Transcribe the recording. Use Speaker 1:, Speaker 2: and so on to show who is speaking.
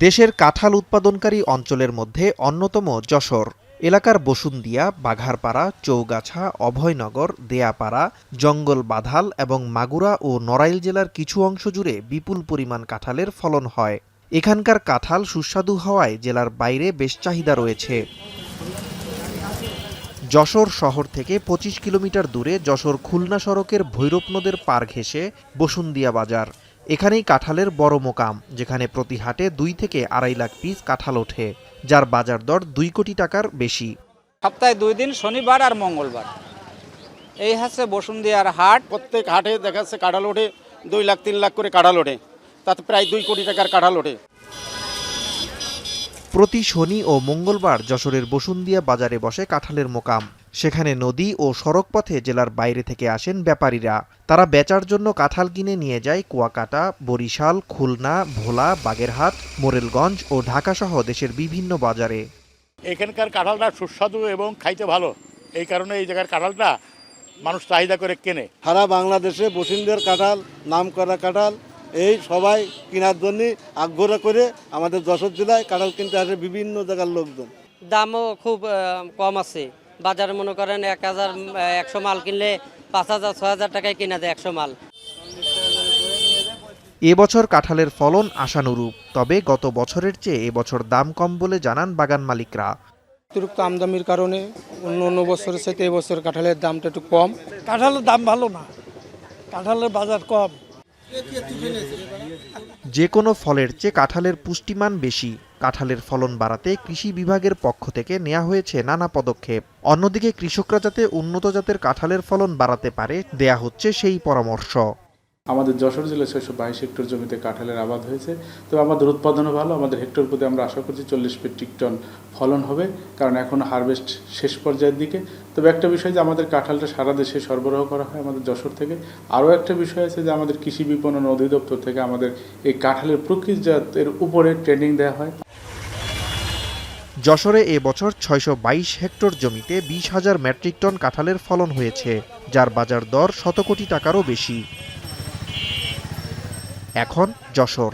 Speaker 1: দেশের কাঁঠাল উৎপাদনকারী অঞ্চলের মধ্যে অন্যতম যশোর। এলাকার বসুন্দিয়া, বাঘারপাড়া, চৌগাছা, অভয়নগর, দেয়াপাড়া, জঙ্গল বাধাল এবং মাগুরা ও নড়াইল জেলার কিছু অংশ জুড়ে বিপুল পরিমাণ কাঁঠালের ফলন হয়। এখানকার কাঁঠাল সুস্বাদু হওয়ায় জেলার বাইরে বেশ চাহিদা রয়েছে। যশোর শহর থেকে ২৫ কিলোমিটার দূরে যশোর খুলনা সড়কের ভৈরব নদের পার ঘেঁষে বসুন্দিয়া বাজার। এখানেই কাঁঠালের বড় মোকাম, যেখানে প্রতি হাটে ২ থেকে ২.৫ লাখ পিস কাঁঠাল ওঠে, যার বাজার দর ২ কোটি টাকার বেশি।
Speaker 2: সপ্তাহে 2 দিন, শনিবার আর মঙ্গলবার। এই হচ্ছে বসুন্দিয়ার হাট।
Speaker 3: প্রত্যেক হাটে দেখা যাচ্ছে কাঁঠাল ওঠে 2 লাখ 3 লাখ করে কাঁঠাল ওঠে, তাতে প্রায় 2 কোটি টাকার কাঁঠাল ওঠে।
Speaker 1: প্রতি শনি ও মঙ্গলবার যশোরের বসুন্দিয়া বাজারে বসে কাঁঠালের মোকাম। সেখানে নদী ও সড়ক পথে জেলার বাইরে থেকে আসেন ব্যাপারীরা। তারা বেচার জন্য কাঁঠাল কিনে নিয়ে যায় কুয়াকাটা, বরিশাল, খুলনা, ভোলা, বাগেরহাট, মোরেলগঞ্জ ও ঢাকাসহ দেশের বিভিন্ন বাজারে।
Speaker 4: এখানকার কাঁঠালটা সুস্বাদু এবং খাইতে ভালো, এই কারণে এই জায়গার কাঁঠালটা মানুষ চাহিদা করে কেনে।
Speaker 5: সারা বাংলাদেশে বসুন্দিয়ার কাঁঠাল নাম করা কাঁঠাল, এই সবাই কেনার জন্য আগ্রহ করে আমাদের যশোর জেলায় কাঁঠাল কিনতে আসে বিভিন্ন জায়গার লোকজন।
Speaker 6: দামও খুব কম আছে। বাজারে মনে করেন 1,100 মাল কিনলে 5,000-6,000 টাকায় কিনা যায় 100 মাল।
Speaker 1: এবছর কাঁঠালের ফলন আশানুরূপ, তবে গত বছরের চেয়ে এবছর দাম কম বলে জানান বাগান মালিকরা।
Speaker 7: অতিরিক্ত আমদানির কারণে অন্য বছরের সাথে এবছর কাঁঠালের দামটা একটু কম।
Speaker 8: কাঁঠালের দাম ভালো না, কাঁঠালের বাজার কম।
Speaker 1: যে কোনো ফলের চেয়ে কাঁঠালের পুষ্টিমান বেশি। কাঁঠালের ফলন বাড়াতে কৃষি বিভাগের পক্ষ থেকে নেওয়া হয়েছে নানা পদক্ষেপ। অন্যদিকে কৃষকরা যাতে উন্নত জাতের কাঁঠালের ফলন বাড়াতে পারে, দেয়া হচ্ছে সেই পরামর্শ।
Speaker 9: আমাদের যশোর জেলায় ৬২২ হেক্টর জমিতে কাঁঠালের আবাদ হয়েছে। তবে আমাদের উৎপাদনও ভালো। আমাদের হেক্টর প্রতি আমরা আশা করছি 40 মেট্রিক টন ফলন হবে, কারণ এখনও হারভেস্ট শেষ পর্যায়ের দিকে। তবে একটা বিষয় যে আমাদের কাঁঠালটা সারা দেশে সরবরাহ করা হয় আমাদের যশোর থেকে। আরও একটা বিষয় আছে যে আমাদের কৃষি বিপণন অধিদপ্তর থেকে আমাদের এই কাঁঠালের প্রকৃতজাতের উপরে ট্রেনিং দেওয়া হয়।
Speaker 1: যশোরে এবছর ৬২২ হেক্টর জমিতে ২০,০০০ মেট্রিক টন কাঁঠালের ফলন হয়েছে, যার বাজার দর ১০০ কোটি টাকারও বেশি। এখন যশোর।